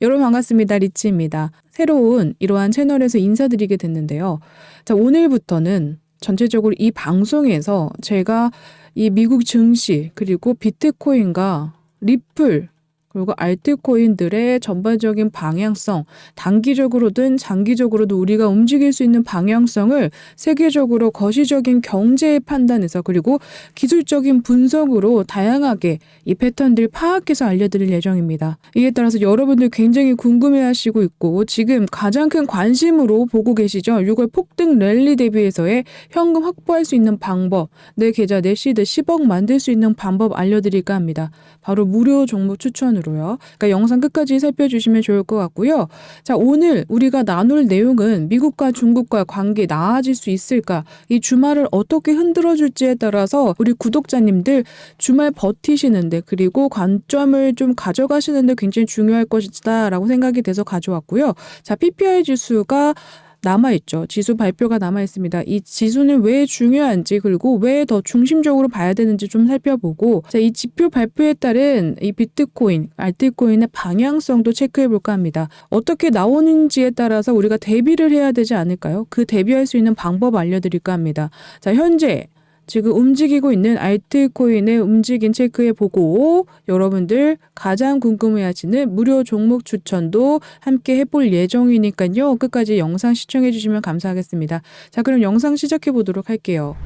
여러분 반갑습니다. 리치입니다. 새로운 이러한 채널에서 인사드리게 됐는데요. 자, 오늘부터는 전체적으로 이 방송에서 제가 이 미국 증시 그리고 비트코인과 리플 그리고 알트코인들의 전반적인 방향성, 단기적으로든 장기적으로도 우리가 움직일 수 있는 방향성을 세계적으로 거시적인 경제의 판단에서 그리고 기술적인 분석으로 다양하게 이 패턴들 파악해서 알려드릴 예정입니다. 이에 따라서 여러분들 굉장히 궁금해하시고 있고 지금 가장 큰 관심으로 보고 계시죠? 6월 폭등 랠리 대비해서의 현금 확보할 수 있는 방법, 내 계좌 내 시드 10억 만들 수 있는 방법 알려드릴까 합니다. 바로 무료 종목 추천으로요. 그러니까 영상 끝까지 살펴주시면 좋을 것 같고요. 자, 오늘 우리가 나눌 내용은 미국과 중국과 관계 나아질 수 있을까? 이 주말을 어떻게 흔들어줄지에 따라서 우리 구독자님들 주말 버티시는데 그리고 관점을 좀 가져가시는데 굉장히 중요할 것이다 라고 생각이 돼서 가져왔고요. 자, PPI 지수가 남아있죠. 지수 발표가 남아있습니다. 이 지수는 왜 중요한지 그리고 왜 더 중심적으로 봐야 되는지 좀 살펴보고 자, 이 지표 발표에 따른 이 비트코인, 알트코인의 방향성도 체크해볼까 합니다. 어떻게 나오는지에 따라서 우리가 대비를 해야 되지 않을까요? 그 대비할 수 있는 방법 알려드릴까 합니다. 자, 현재 지금 움직이고 있는 알트코인의 움직임 체크해보고 여러분들 가장 궁금해하시는 무료 종목 추천도 함께 해볼 예정이니까요. 끝까지 영상 시청해주시면 감사하겠습니다. 자, 그럼 영상 시작해보도록 할게요.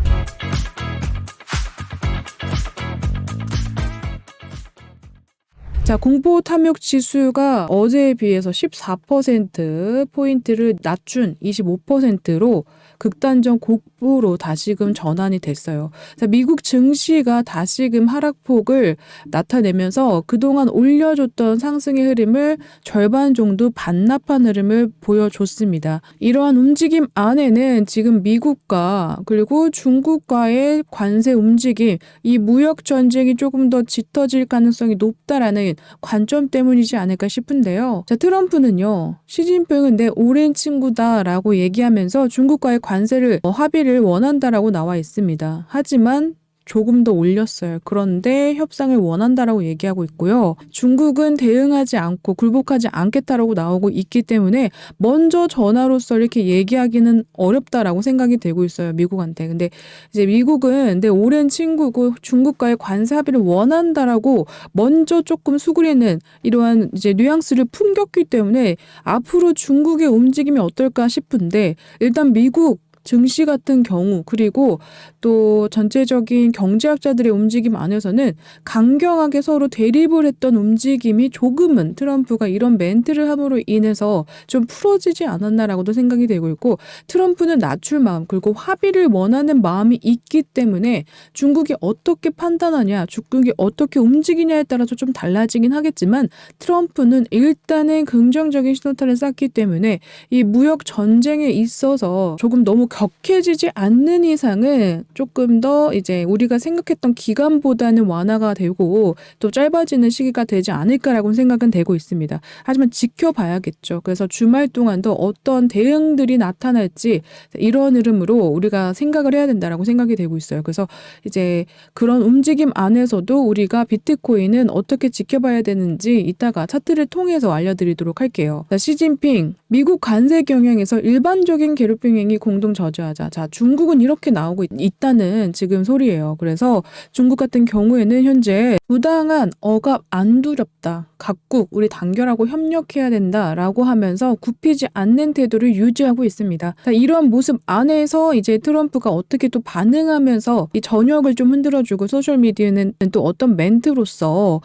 자, 공포 탐욕 지수가 어제에 비해서 14%포인트를 낮춘 25%로 극단적 곡부로 다시금 전환이 됐어요. 자, 미국 증시가 다시금 하락폭을 나타내면서 그동안 올려줬던 상승의 흐름을 절반 정도 반납한 흐름을 보여줬습니다. 이러한 움직임 안에는 지금 미국과 그리고 중국과의 관세 움직임, 이 무역 전쟁이 조금 더 짙어질 가능성이 높다라는 관점 때문이지 않을까 싶은데요. 자, 트럼프는요, 시진핑은 내 오랜 친구다라고 얘기하면서 중국과의 관세를 합의를 원한다라고 나와 있습니다. 하지만 조금 더 올렸어요. 그런데 협상을 원한다라고 얘기하고 있고요. 중국은 대응하지 않고 굴복하지 않겠다라고 나오고 있기 때문에 먼저 전화로서 이렇게 얘기하기는 어렵다라고 생각이 되고 있어요. 미국한테. 근데 이제 미국은 내 오랜 친구고 중국과의 관세 합의를 원한다라고 먼저 조금 수그리는 이러한 이제 뉘앙스를 풍겼기 때문에 앞으로 중국의 움직임이 어떨까 싶은데 일단 미국 증시 같은 경우 그리고 또 전체적인 경제학자들의 움직임 안에서는 강경하게 서로 대립을 했던 움직임이 조금은 트럼프가 이런 멘트를 함으로 인해서 좀 풀어지지 않았나라고도 생각이 되고 있고 트럼프는 낮출 마음 그리고 합의를 원하는 마음이 있기 때문에 중국이 어떻게 판단하냐 중국이 어떻게 움직이냐에 따라서 좀 달라지긴 하겠지만 트럼프는 일단은 긍정적인 신호탄을 쐈기 때문에 이 무역 전쟁에 있어서 조금 너무 격해지지 않는 이상은 조금 더 이제 우리가 생각했던 기간보다는 완화가 되고 또 짧아지는 시기가 되지 않을까라고 생각은 되고 있습니다. 하지만 지켜봐야겠죠. 그래서 주말 동안도 어떤 대응들이 나타날지 이런 흐름으로 우리가 생각을 해야 된다라고 생각이 되고 있어요. 그래서 이제 그런 움직임 안에서도 우리가 비트코인은 어떻게 지켜봐야 되는지 이따가 차트를 통해서 알려드리도록 할게요. 자, 시진핑 미국 관세 경향에서 일반적인 괴롭힘 행위 공동 저지하자. 자, 중국은 이렇게 나오고 있다는 지금 소리예요. 그래서 중국 같은 경우에는 현재 부당한 억압 안 두렵다. 각국 우리 단결하고 협력해야 된다라고 하면서 굽히지 않는 태도를 유지하고 있습니다. 자, 이러한 모습 안에서 이제 트럼프가 어떻게 또 반응하면서 이 전역을 좀 흔들어주고 소셜미디어는 또 어떤 멘트로서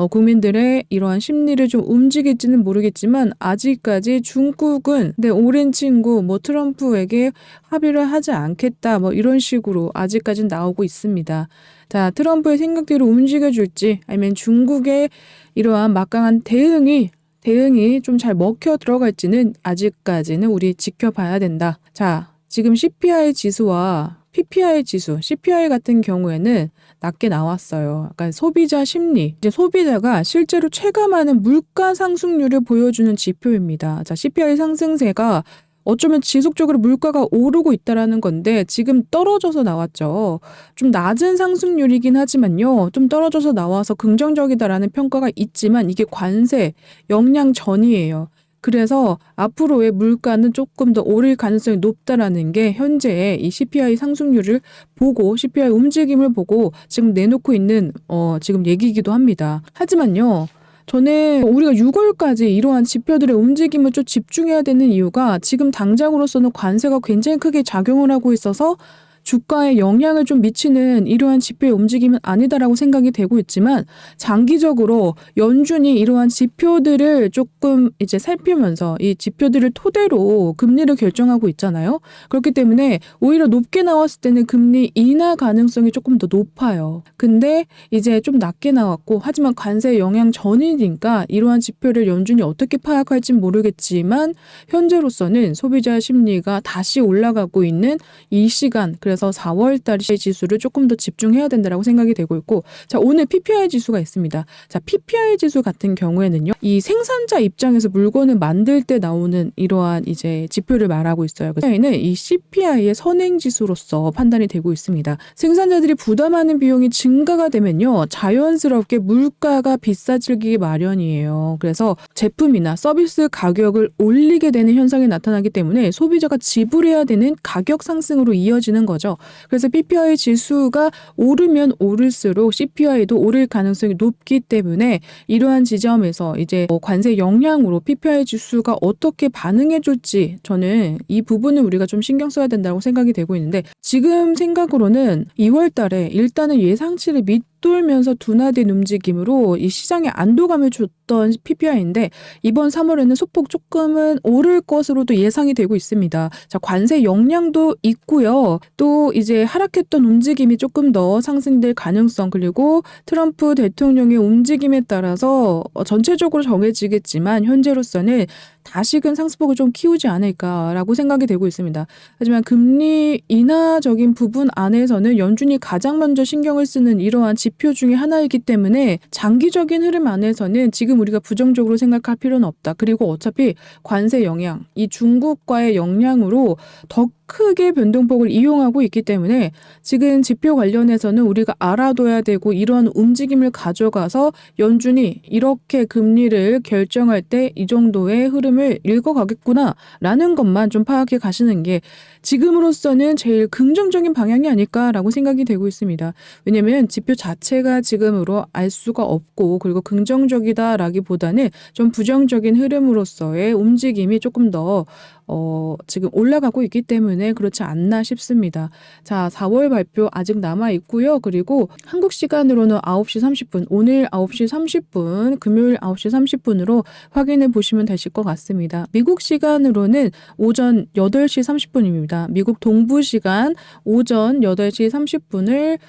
국민들의 이러한 심리를 좀 움직일지는 모르겠지만 아직까지 중국은 내 오랜 친구 뭐 트럼프에게 합의를 하지 않겠다 뭐 이런 식으로 아직까지는 나오고 있습니다. 자, 트럼프의 생각대로 움직여줄지 아니면 중국의 이러한 막강한 대응이 좀 잘 먹혀 들어갈지는 아직까지는 우리 지켜봐야 된다. 자, 지금 CPI 지수와 PPI 지수, CPI 같은 경우에는 낮게 나왔어요. 그러니까 소비자 심리, 이제 소비자가 실제로 체감하는 물가 상승률을 보여주는 지표입니다. 자, CPI 상승세가 어쩌면 지속적으로 물가가 오르고 있다라는 건데 지금 떨어져서 나왔죠. 좀 낮은 상승률이긴 하지만요. 좀 떨어져서 나와서 긍정적이다라는 평가가 있지만 이게 관세 영향 전이에요. 그래서 앞으로의 물가는 조금 더 오를 가능성이 높다라는 게 현재의 이 CPI 상승률을 보고 CPI 움직임을 보고 지금 내놓고 있는 지금 얘기이기도 합니다. 하지만요. 저는 우리가 6월까지 이러한 지표들의 움직임을 좀 집중해야 되는 이유가 지금 당장으로서는 관세가 굉장히 크게 작용을 하고 있어서 주가에 영향을 좀 미치는 이러한 지표의 움직임은 아니다라고 생각이 되고 있지만 장기적으로 연준이 이러한 지표들을 조금 이제 살피면서 이 지표들을 토대로 금리를 결정하고 있잖아요. 그렇기 때문에 오히려 높게 나왔을 때는 금리 인하 가능성이 조금 더 높아요. 근데 이제 좀 낮게 나왔고 하지만 관세 영향 전이니까 이러한 지표를 연준이 어떻게 파악할진 모르겠지만 현재로서는 소비자 심리가 다시 올라가고 있는 이 시간, 그래서 4월달 지수를 조금 더 집중해야 된다라고 생각이 되고 있고, 자, 오늘 PPI 지수가 있습니다. 자, PPI 지수 같은 경우에는요, 이 생산자 입장에서 물건을 만들 때 나오는 이러한 이제 지표를 말하고 있어요. 그 PPI는 이 CPI의 선행 지수로서 판단이 되고 있습니다. 생산자들이 부담하는 비용이 증가가 되면요, 자연스럽게 물가가 비싸지기 마련이에요. 그래서 제품이나 서비스 가격을 올리게 되는 현상이 나타나기 때문에 소비자가 지불해야 되는 가격 상승으로 이어지는 거죠. 그래서 PPI 지수가 오르면 오를수록 CPI도 오를 가능성이 높기 때문에 이러한 지점에서 이제 관세 영향으로 PPI 지수가 어떻게 반응해 줄지 저는 이 부분을 우리가 좀 신경 써야 된다고 생각이 되고 있는데, 지금 생각으로는 2월 달에 일단은 예상치를 밑돌면서 둔화된 움직임으로 이 시장에 안도감을 줬던 PPI인데 이번 3월에는 소폭 조금은 오를 것으로도 예상이 되고 있습니다. 자, 관세 영향도 있고요. 또 이제 하락했던 움직임이 조금 더 상승될 가능성, 그리고 트럼프 대통령의 움직임에 따라서 전체적으로 정해지겠지만 현재로서는 다시금 상승폭을 좀 키우지 않을까라고 생각이 되고 있습니다. 하지만 금리 인하적인 부분 안에서는 연준이 가장 먼저 신경을 쓰는 이러한 지표 중에 하나이기 때문에 장기적인 흐름 안에서는 지금 우리가 부정적으로 생각할 필요는 없다. 그리고 어차피 관세 영향, 이 중국과의 영향으로 더 크게 변동폭을 이용하고 있기 때문에 지금 지표 관련해서는 우리가 알아둬야 되고, 이러한 움직임을 가져가서 연준이 이렇게 금리를 결정할 때 이 정도의 흐름을 읽어가겠구나라는 것만 좀 파악해 가시는 게 지금으로서는 제일 긍정적인 방향이 아닐까라고 생각이 되고 있습니다. 왜냐하면 지표 자체가 지금으로 알 수가 없고, 그리고 긍정적이다라기보다는 좀 부정적인 흐름으로서의 움직임이 조금 더 지금 올라가고 있기 때문에 그렇지 않나 싶습니다. 자, 4월 발표 아직 남아 있고요. 그리고 한국 시간으로는 9시 30분, 오늘 9시 30분, 금요일 9시 30분으로 확인해 보시면 되실 것 같습니다. 미국 시간으로는 오전 8시 30분입니다. 미국 동부 시간 오전 8시 30분을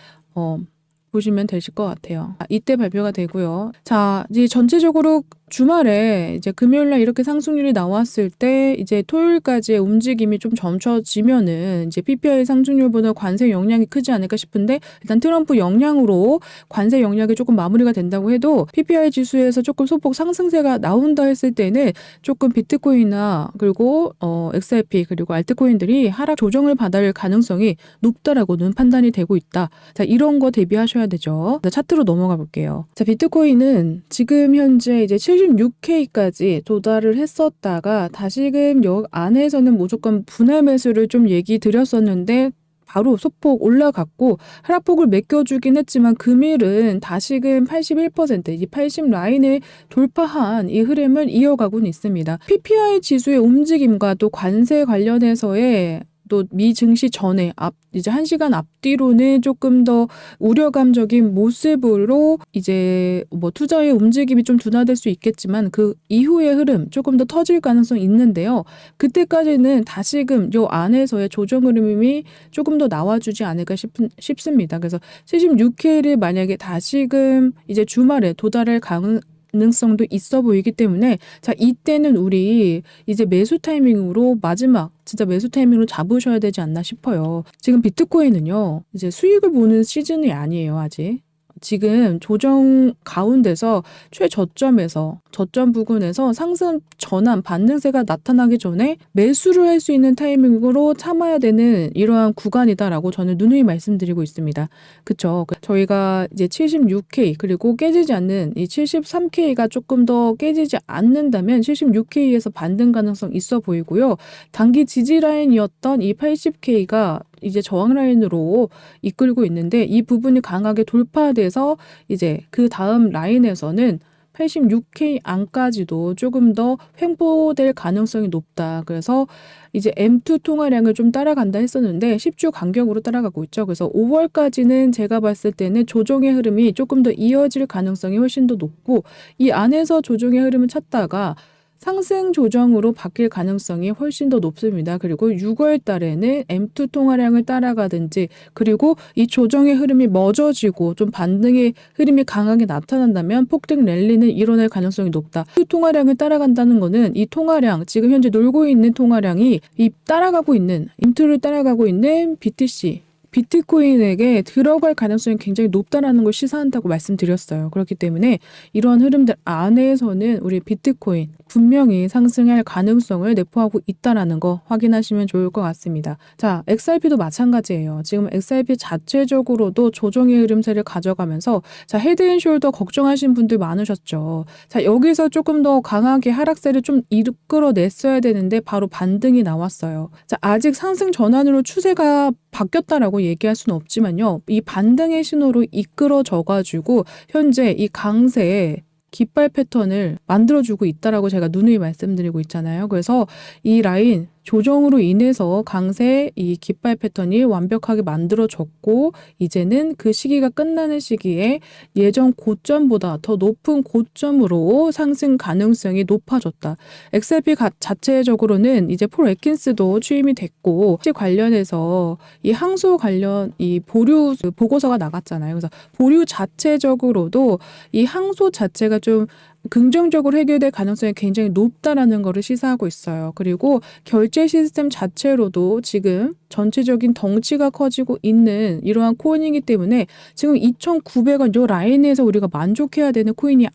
보시면 되실 것 같아요. 이때 발표가 되고요. 자, 이제 전체적으로 주말에 이제 금요일날 이렇게 상승률이 나왔을 때 이제 토요일까지의 움직임이 좀 멈춰지면은 이제 PPI 상승률보다 관세 영향이 크지 않을까 싶은데, 일단 트럼프 영향으로 관세 영향이 조금 마무리가 된다고 해도 PPI 지수에서 조금 소폭 상승세가 나온다 했을 때는 조금 비트코인이나 그리고 XRP 그리고 알트코인들이 하락 조정을 받을 가능성이 높다라고는 판단이 되고 있다. 자, 이런 거 대비하셔야 되죠. 자, 차트로 넘어가 볼게요. 자, 비트코인은 지금 현재 이제 76K까지 도달을 했었다가 다시금 역 안에서는 무조건 분할 매수를 좀 얘기 드렸었는데 바로 소폭 올라갔고 하락폭을 메꿔주긴 했지만 금일은 다시금 81%, 이 80 라인을 돌파한 이 흐름을 이어가고는 있습니다. PPI 지수의 움직임과 또 관세 관련해서의 또 미 증시 전에 이제 1시간 앞뒤로는 조금 더 우려감적인 모습으로 이제 뭐 투자의 움직임이 좀 둔화될 수 있겠지만 그 이후의 흐름 조금 더 터질 가능성이 있는데요. 그때까지는 다시금 요 안에서의 조정 흐름이 조금 더 나와주지 않을까 싶습니다. 그래서 76K를 만약에 다시금 이제 주말에 도달할 가능성도 있어 보이기 때문에, 자, 이때는 우리 이제 매수 타이밍으로 마지막 진짜 매수 타이밍으로 잡으셔야 되지 않나 싶어요. 지금 비트코인은요, 이제 수익을 보는 시즌이 아니에요, 아직. 지금 조정 가운데서 최저점에서 저점 부근에서 상승 전환 반등세가 나타나기 전에 매수를 할 수 있는 타이밍으로 참아야 되는 이러한 구간이다라고 저는 누누이 말씀드리고 있습니다. 그쵸? 저희가 이제 76K 그리고 깨지지 않는 이 73K가 조금 더 깨지지 않는다면 76K에서 반등 가능성 있어 보이고요. 단기 지지 라인이었던 이 80K가 이제 저항 라인으로 이끌고 있는데 이 부분이 강하게 돌파돼서 이제 그 다음 라인에서는 86K 안까지도 조금 더 횡보될 가능성이 높다. 그래서 이제 M2 통화량을 좀 따라간다 했었는데 10주 간격으로 따라가고 있죠. 그래서 5월까지는 제가 봤을 때는 조정의 흐름이 조금 더 이어질 가능성이 훨씬 더 높고 이 안에서 조정의 흐름을 찾다가 상승 조정으로 바뀔 가능성이 훨씬 더 높습니다. 그리고 6월 달에는 M2 통화량을 따라가든지 그리고 이 조정의 흐름이 멎어지고 좀 반등의 흐름이 강하게 나타난다면 폭등 랠리는 일어날 가능성이 높다. M2 통화량을 따라간다는 거는 이 통화량, 지금 현재 놀고 있는 통화량이 이 따라가고 있는, M2를 따라가고 있는 BTC, 비트코인에게 들어갈 가능성이 굉장히 높다라는 걸 시사한다고 말씀드렸어요. 그렇기 때문에 이러한 흐름들 안에서는 우리 비트코인 분명히 상승할 가능성을 내포하고 있다라는 거 확인하시면 좋을 것 같습니다. 자, XRP도 마찬가지예요. 지금 XRP 자체적으로도 조정의 흐름세를 가져가면서 자, 헤드앤숄더 걱정하신 분들 많으셨죠. 자, 여기서 조금 더 강하게 하락세를 좀 이끌어냈어야 되는데 바로 반등이 나왔어요. 자, 아직 상승 전환으로 추세가 바뀌었다라고 얘기할 수는 없지만요. 이 반등의 신호로 이끌어져가지고 현재 이 강세에 깃발 패턴을 만들어주고 있다라고 제가 누누이 말씀드리고 있잖아요. 그래서 이 라인 조정으로 인해서 강세 이 깃발 패턴이 완벽하게 만들어졌고 이제는 그 시기가 끝나는 시기에 예전 고점보다 더 높은 고점으로 상승 가능성이 높아졌다. XRP 자체적으로는 이제 폴 애킨스도 취임이 됐고 관련해서 이 항소 관련 이 보류 보고서가 나갔잖아요. 그래서 보류 자체적으로도 이 항소 자체가 좀 긍정적으로 해결될 가능성이 굉장히 높다라는 것을 시사하고 있어요. 그리고 결제 시스템 자체로도 지금 전체적인 덩치가 커지고 있는 이러한 코인이기 때문에 지금 2,900원 요 라인에서 우리가 만족해야 되는 코인이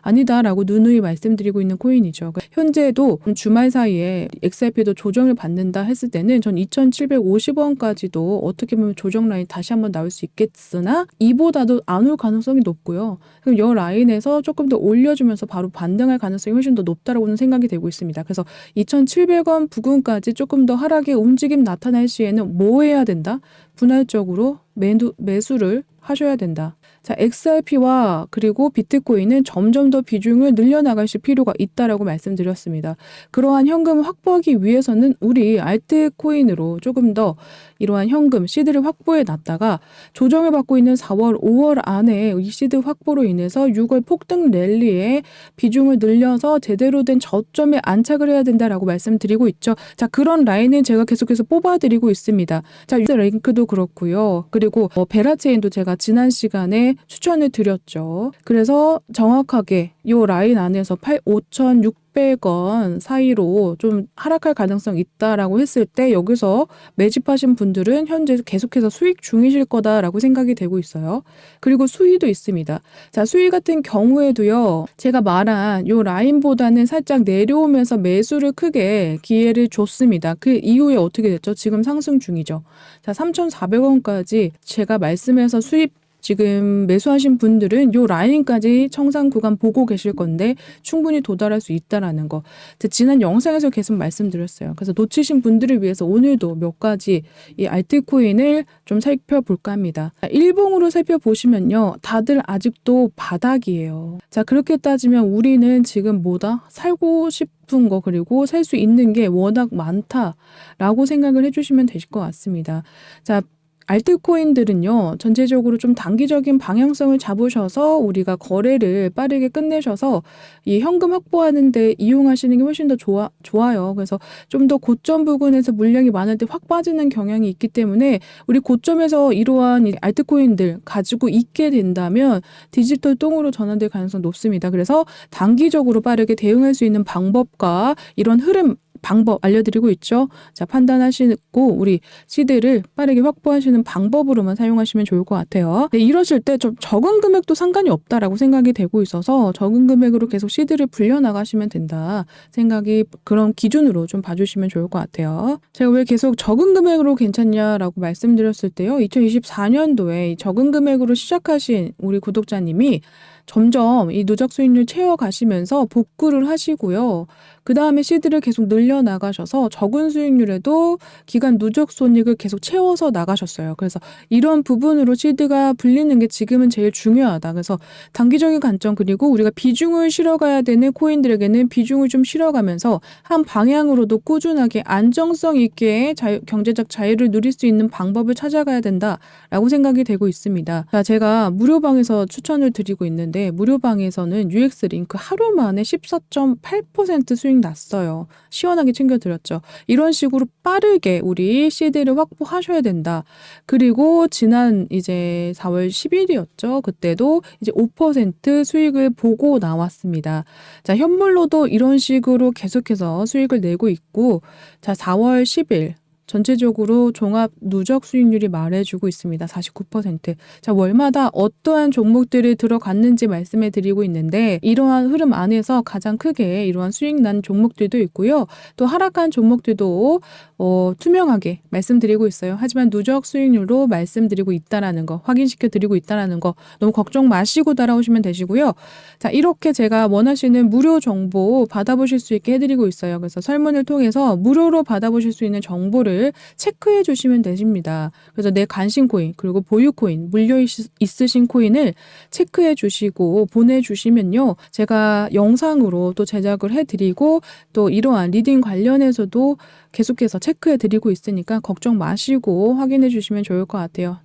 아니다라고 누누이 말씀드리고 있는 코인이죠. 현재도 주말 사이에 XRP도 조정을 받는다 했을 때는 전 2,750원까지도 어떻게 보면 조정 라인 다시 한번 나올 수 있겠으나 이보다도 안 올 가능성이 높고요. 그럼 요 라인에서 조금 더 올려주면서 바로 반등할 가능성이 훨씬 더 높다라고는 생각이 되고 있습니다. 그래서 2,700원 부근까지 조금 더 하락의 움직임 나타날 시에는 뭐 해야 된다? 분할적으로 매수를 하셔야 된다. 자, XRP와 그리고 비트코인은 점점 더 비중을 늘려나가실 필요가 있다라고 말씀드렸습니다. 그러한 현금을 확보하기 위해서는 우리 알트코인으로 조금 더 이러한 현금, 시드를 확보해 놨다가 조정을 받고 있는 4월, 5월 안에 이 시드 확보로 인해서 6월 폭등 랠리에 비중을 늘려서 제대로 된 저점에 안착을 해야 된다라고 말씀드리고 있죠. 자, 그런 라인은 제가 계속해서 뽑아드리고 있습니다. 자, 유저 랭크도 그렇고요. 그리고 베라체인도 제가 지난 시간에 추천을 드렸죠. 그래서 정확하게 이 라인 안에서 5,600원 사이로 좀 하락할 가능성이 있다라고 했을 때 여기서 매집하신 분들은 현재 계속해서 수익 중이실 거다라고 생각이 되고 있어요. 그리고 수위도 있습니다. 자, 수위 같은 경우에도요. 제가 말한 이 라인보다는 살짝 내려오면서 매수를 크게 기회를 줬습니다. 그 이후에 어떻게 됐죠? 지금 상승 중이죠. 자, 3,400원까지 제가 말씀해서 수입 지금 매수하신 분들은 요 라인까지 청산 구간 보고 계실 건데 충분히 도달할 수 있다라는 거. 지난 영상에서 계속 말씀드렸어요. 그래서 놓치신 분들을 위해서 오늘도 몇 가지 이 알트코인을 좀 살펴볼까 합니다. 일봉으로 살펴보시면요. 다들 아직도 바닥이에요. 자, 그렇게 따지면 우리는 지금 뭐다? 살고 싶은 거 그리고 살 수 있는 게 워낙 많다라고 생각을 해주시면 되실 것 같습니다. 자, 알트코인들은요, 전체적으로 좀 단기적인 방향성을 잡으셔서 우리가 거래를 빠르게 끝내셔서 이 현금 확보하는 데 이용하시는 게 훨씬 더 좋아요. 그래서 좀 더 고점 부근에서 물량이 많을 때 확 빠지는 경향이 있기 때문에 우리 고점에서 이러한 이 알트코인들 가지고 있게 된다면 디지털 똥으로 전환될 가능성이 높습니다. 그래서 단기적으로 빠르게 대응할 수 있는 방법과 이런 흐름 방법 알려드리고 있죠. 자, 판단하시고 우리 시드를 빠르게 확보하시는 방법으로만 사용하시면 좋을 것 같아요. 네, 이러실 때 좀 적은 금액도 상관이 없다라고 생각이 되고 있어서 적은 금액으로 계속 시드를 불려나가시면 된다 생각이 그런 기준으로 좀 봐주시면 좋을 것 같아요. 제가 왜 계속 적은 금액으로 괜찮냐라고 말씀드렸을 때요. 2024년도에 적은 금액으로 시작하신 우리 구독자님이 점점 이 누적 수익률 채워가시면서 복구를 하시고요. 그 다음에 시드를 계속 늘려나가셔서 적은 수익률에도 기간 누적 손익을 계속 채워서 나가셨어요. 그래서 이런 부분으로 시드가 불리는 게 지금은 제일 중요하다. 그래서 단기적인 관점 그리고 우리가 비중을 실어가야 되는 코인들에게는 비중을 좀 실어가면서 한 방향으로도 꾸준하게 안정성 있게 경제적 자유를 누릴 수 있는 방법을 찾아가야 된다라고 생각이 되고 있습니다. 자, 제가 무료방에서 추천을 드리고 있는데 무료방에서는 UX 링크 하루 만에 14.8% 수익 났어요. 시원하게 챙겨드렸죠. 이런 식으로 빠르게 우리 시드를 확보하셔야 된다. 그리고 지난 이제 4월 10일이었죠. 그때도 이제 5% 수익을 보고 나왔습니다. 자, 현물로도 이런 식으로 계속해서 수익을 내고 있고, 자, 4월 10일. 전체적으로 종합 누적 수익률이 말해주고 있습니다. 49%. 자, 월마다 어떠한 종목들이 들어갔는지 말씀해 드리고 있는데 이러한 흐름 안에서 가장 크게 이러한 수익 난 종목들도 있고요. 또 하락한 종목들도 투명하게 말씀드리고 있어요. 하지만 누적 수익률로 말씀드리고 있다라는 거, 확인시켜 드리고 있다라는 거 너무 걱정 마시고 따라오시면 되시고요. 자, 이렇게 제가 원하시는 무료 정보 받아보실 수 있게 해드리고 있어요. 그래서 설문을 통해서 무료로 받아보실 수 있는 정보를 체크해 주시면 되십니다. 그래서 내 관심 코인 그리고 보유 코인 물려 있으신 코인을 체크해 주시고 보내주시면요. 제가 영상으로 또 제작을 해드리고 또 이러한 리딩 관련해서도 계속해서 체크해 드리고 있으니까 걱정 마시고 확인해 주시면 좋을 것 같아요.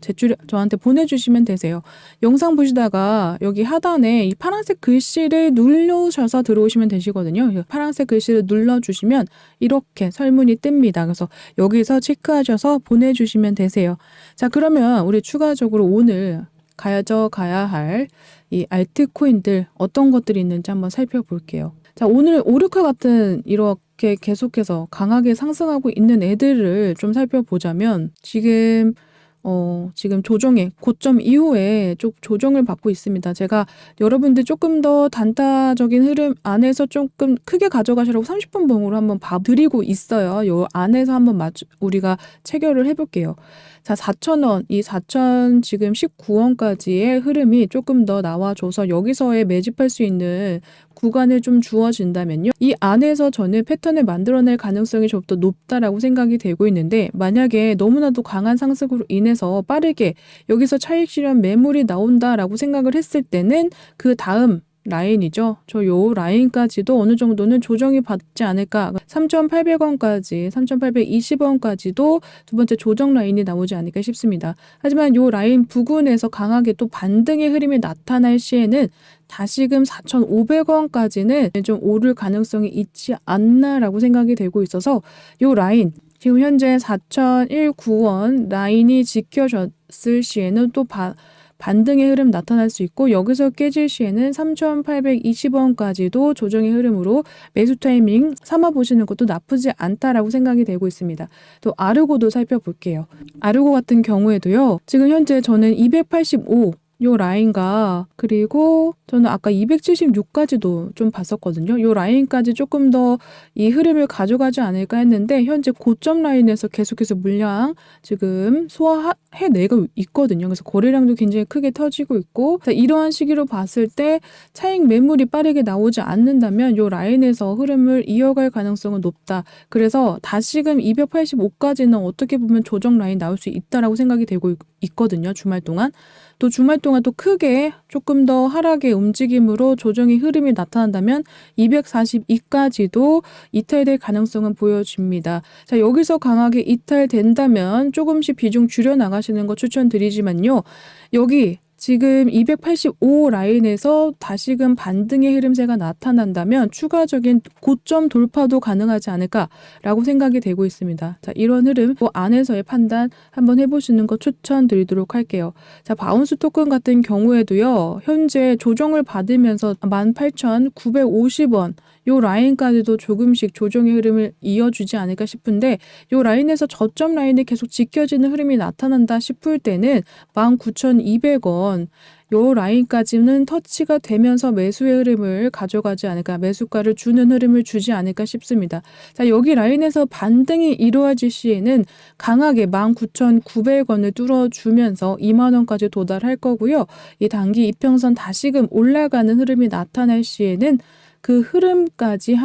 저한테 보내주시면 되세요. 영상 보시다가 여기 하단에 이 파란색 글씨를 누르셔서 들어오시면 되시거든요. 파란색 글씨를 눌러주시면 이렇게 설문이 뜹니다. 그래서 여기서 체크하셔서 보내주시면 되세요. 자, 그러면 우리 추가적으로 오늘 가져가야 할 이 알트코인들 어떤 것들이 있는지 한번 살펴볼게요. 자, 오늘 오르카 같은 이렇게 계속해서 강하게 상승하고 있는 애들을 좀 살펴보자면 지금 조정의 고점 이후에 좀 조정을 받고 있습니다. 제가 여러분들 조금 더 단타적인 흐름 안에서 조금 크게 가져가시라고 30분 봉으로 한번 봐드리고 있어요. 요 안에서 한번 우리가 체결을 해볼게요. 자, 4,000원, 이 4,000 지금 19원까지의 흐름이 조금 더 나와줘서 여기서의 매집할 수 있는 구간을 좀 주어진다면요. 이 안에서 저는 패턴을 만들어낼 가능성이 좀 더 높다라고 생각이 되고 있는데 만약에 너무나도 강한 상승으로 인해서 빠르게 여기서 차익 실현 매물이 나온다라고 생각을 했을 때는 그 다음 라인이죠. 저 요 라인까지도 어느 정도는 조정이 받지 않을까. 3,800원까지, 3,820원까지도 두 번째 조정 라인이 나오지 않을까 싶습니다. 하지만 요 라인 부근에서 강하게 또 반등의 흐름이 나타날 시에는 다시금 4,500원까지는 좀 오를 가능성이 있지 않나라고 생각이 되고 있어서 요 라인 지금 현재 4,019원 라인이 지켜졌을 시에는 또 반등의 흐름 나타날 수 있고 여기서 깨질 시에는 3,820원까지도 조정의 흐름으로 매수 타이밍 삼아 보시는 것도 나쁘지 않다라고 생각이 되고 있습니다. 또 아르고도 살펴볼게요. 아르고 같은 경우에도요. 지금 현재 저는 285 요 라인과 그리고 저는 아까 276까지도 좀 봤었거든요. 요 라인까지 조금 더 이 흐름을 가져가지 않을까 했는데 현재 고점 라인에서 계속해서 물량 지금 소화해내고 있거든요. 그래서 거래량도 굉장히 크게 터지고 있고 이러한 시기로 봤을 때 차익 매물이 빠르게 나오지 않는다면 요 라인에서 흐름을 이어갈 가능성은 높다. 그래서 다시금 285까지는 어떻게 보면 조정 라인 나올 수 있다라고 생각이 되고 있거든요. 주말 동안. 또 주말 동안 또 크게 조금 더 하락의 움직임으로 조정의 흐름이 나타난다면 242까지도 이탈될 가능성은 보여집니다. 자, 여기서 강하게 이탈된다면 조금씩 비중 줄여 나가시는 거 추천드리지만요. 여기 지금 285 라인에서 다시금 반등의 흐름세가 나타난다면 추가적인 고점 돌파도 가능하지 않을까라고 생각이 되고 있습니다. 자, 이런 흐름 안에서의 판단 한번 해보시는 거 추천드리도록 할게요. 자, 바운스 토큰 같은 경우에도요. 현재 조정을 받으면서 18,950원 요 라인까지도 조금씩 조정의 흐름을 이어주지 않을까 싶은데 요 라인에서 저점 라인이 계속 지켜지는 흐름이 나타난다 싶을 때는 19,200원 요 라인까지는 터치가 되면서 매수의 흐름을 가져가지 않을까, 매수가를 주는 흐름을 주지 않을까 싶습니다. 자, 여기 라인에서 반등이 이루어질 시에는 강하게 19,900원을 뚫어주면서 2만 원까지 도달할 거고요. 이 단기 이평선 다시금 올라가는 흐름이 나타날 시에는 그 흐름까지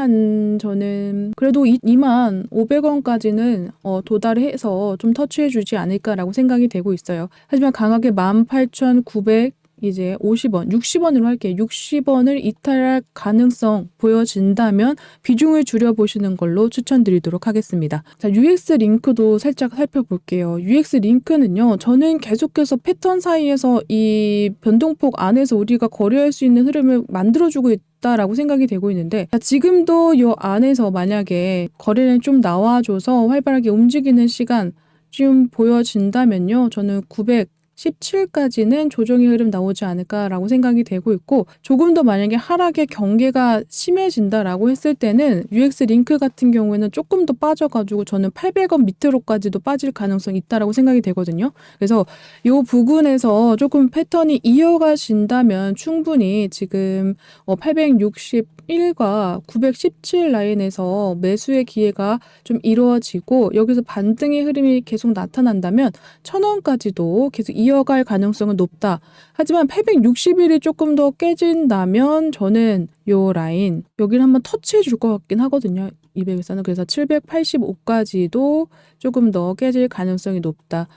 저는 그래도 2만 500원까지는 도달해서 좀 터치해주지 않을까라고 생각이 되고 있어요. 하지만 강하게 18,900 이제 50원, 60원으로 할게요. 60원을 이탈할 가능성 보여진다면 비중을 줄여보시는 걸로 추천드리도록 하겠습니다. 자, UX 링크도 살짝 살펴볼게요. UX 링크는요. 저는 계속해서 패턴 사이에서 이 변동폭 안에서 우리가 거래할 수 있는 흐름을 만들어주고 있다라고 생각이 되고 있는데 지금도 이 안에서 만약에 거래는 좀 나와줘서 활발하게 움직이는 시간 좀 보여진다면요. 저는 917까지는 조정의 흐름 나오지 않을까라고 생각이 되고 있고 조금 더 만약에 하락의 경계가 심해진다라고 했을 때는 UX 링크 같은 경우에는 조금 더 빠져가지고 저는 800원 밑으로까지도 빠질 가능성이 있다라고 생각이 되거든요. 그래서 이 부분에서 조금 패턴이 이어가신다면 충분히 지금 861과 917 라인에서 매수의 기회가 좀 이루어지고 여기서 반등의 흐름이 계속 나타난다면 1,000원까지도 계속 이어갈 가능성은 높다. 하지만 861이 조금 더 깨진다면 저는 요 라인 여기를 한번 터치해 줄 것 같긴 하거든요. 200에서는 그래서 785까지도 조금 더 깨질 가능성이 높다.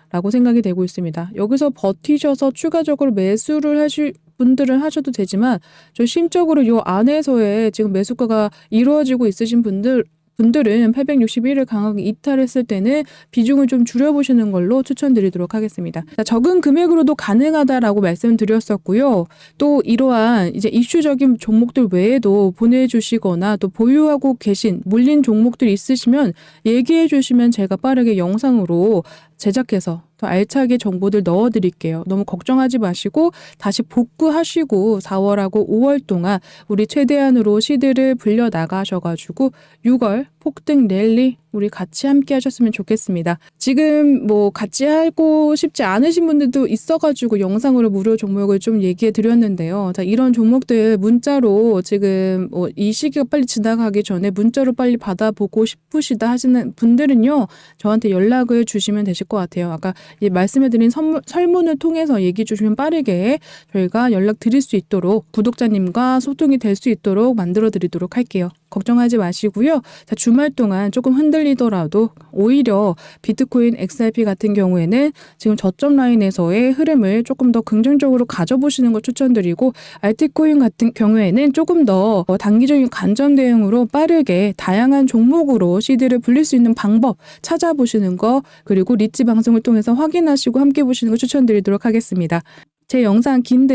라고 생각이 되고 있습니다. 여기서 버티셔서 추가적으로 매수를 하실 분들은 하셔도 되지만 저 심적으로 요 안에서의 지금 매수가가 이루어지고 있으신 분들은 861을 강하게 이탈했을 때는 비중을 좀 줄여보시는 걸로 추천드리도록 하겠습니다. 자, 적은 금액으로도 가능하다라고 말씀드렸었고요. 또 이러한 이제 이슈적인 종목들 외에도 보내주시거나 또 보유하고 계신 물린 종목들이 있으시면 얘기해 주시면 제가 빠르게 영상으로 제작해서 더 알차게 정보들 넣어드릴게요. 너무 걱정하지 마시고 다시 복구하시고 4월하고 5월 동안 우리 최대한으로 시드를 불려 나가셔가지고 6월 폭등 랠리 우리 같이 함께 하셨으면 좋겠습니다. 지금 뭐 같이 하고 싶지 않으신 분들도 있어가지고 영상으로 무료 종목을 좀 얘기해 드렸는데요. 자, 이런 종목들 문자로 지금 이 시기가 빨리 지나가기 전에 문자로 빨리 받아보고 싶으시다 하시는 분들은요. 저한테 연락을 주시면 되실 것 같아요. 아까 말씀해드린 설문을 통해서 얘기해 주시면 빠르게 저희가 연락 드릴 수 있도록 구독자님과 소통이 될 수 있도록 만들어 드리도록 할게요. 걱정하지 마시고요. 자, 주말 동안 조금 흔들리더라도 오히려 비트코인 XRP 같은 경우에는 지금 저점 라인에서의 흐름을 조금 더 긍정적으로 가져보시는 걸 추천드리고 알트코인 같은 경우에는 조금 더 단기적인 관점 대응으로 빠르게 다양한 종목으로 시드를 불릴 수 있는 방법 찾아보시는 거 그리고 리치 방송을 통해서 확인하시고 함께 보시는 걸 추천드리도록 하겠습니다. 제 영상 긴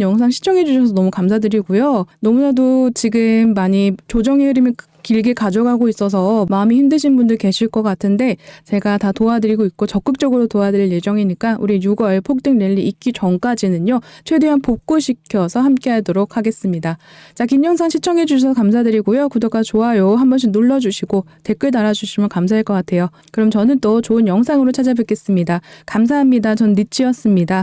영상 시청해 주셔서 너무 감사드리고요. 너무나도 지금 많이 조정의 흐름이 길게 가져가고 있어서 마음이 힘드신 분들 계실 것 같은데 제가 다 도와드리고 있고 적극적으로 도와드릴 예정이니까 우리 6월 폭등 랠리 있기 전까지는요. 최대한 복구시켜서 함께 하도록 하겠습니다. 자, 긴 영상 시청해 주셔서 감사드리고요. 구독과 좋아요 한 번씩 눌러주시고 댓글 달아주시면 감사할 것 같아요. 그럼 저는 또 좋은 영상으로 찾아뵙겠습니다. 감사합니다. 전 리치였습니다.